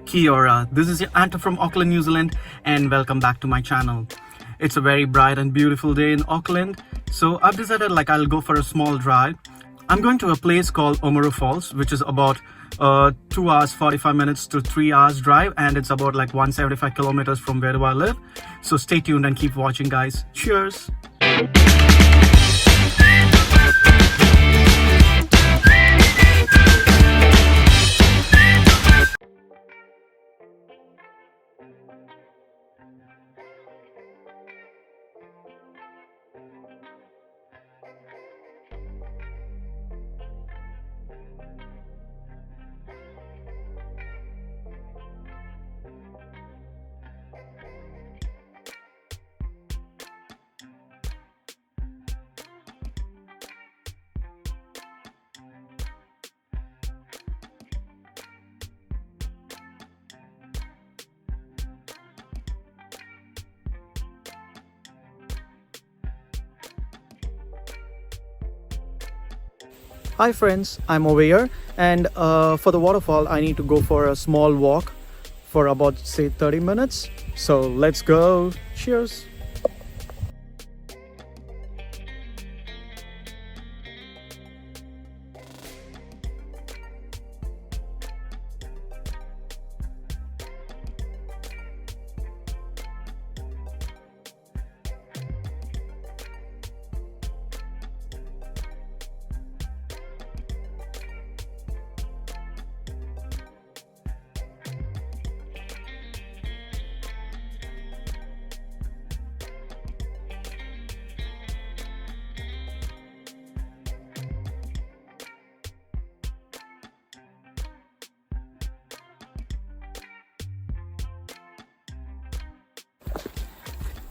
Kia ora, this is your Anto from Auckland, New Zealand, and welcome back to my channel. It's a very bright and beautiful day in Auckland, so I've decided I'll go for a small drive. I'm going to a place called Omaru Falls, which is about 2 hours 45 minutes to 3 hours drive, and it's about 175 kilometers from where do I live. So stay tuned and keep watching, guys. Cheers! Hi friends, I'm over here, and for the waterfall I need to go for a small walk for about say 30 minutes. So let's go. Cheers!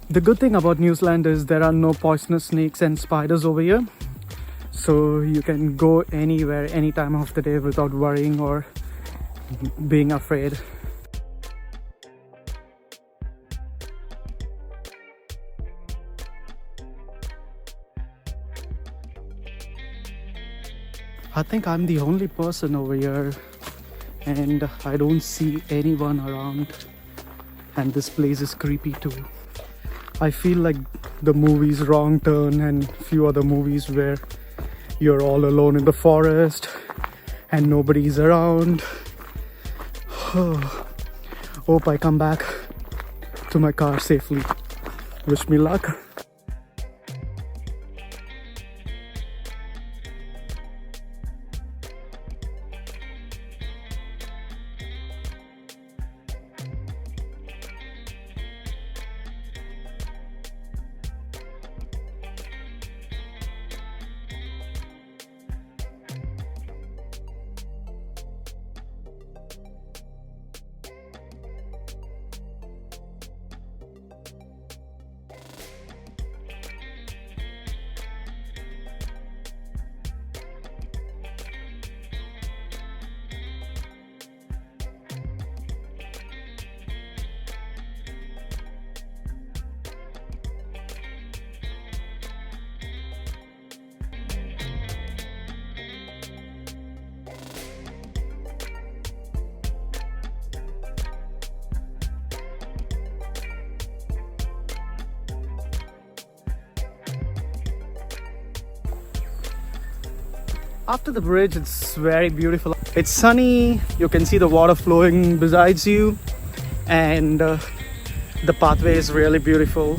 The good thing about New Zealand is there are no poisonous snakes and spiders over here. So you can go anywhere, any time of the day without worrying or being afraid. I think I'm the only person over here and I don't see anyone around, and this place is creepy too. I feel like the movies Wrong Turn and few other movies where you're all alone in the forest and nobody's around. Hope I come back to my car safely. Wish me luck. After the bridge, it's very beautiful. It's sunny, you can see the water flowing besides you, and the pathway is really beautiful.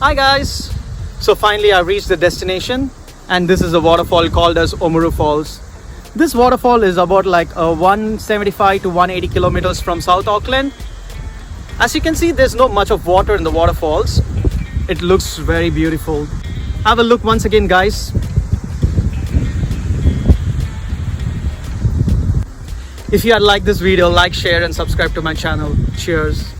Hi guys! So finally I reached the destination, and this is a waterfall called as Omaru Falls. This waterfall is about like 175 to 180 kilometers from South Auckland. As you can see, there's not much of water in the waterfalls. It looks very beautiful. Have a look once again, guys. If you had liked this video, like, share and subscribe to my channel. Cheers.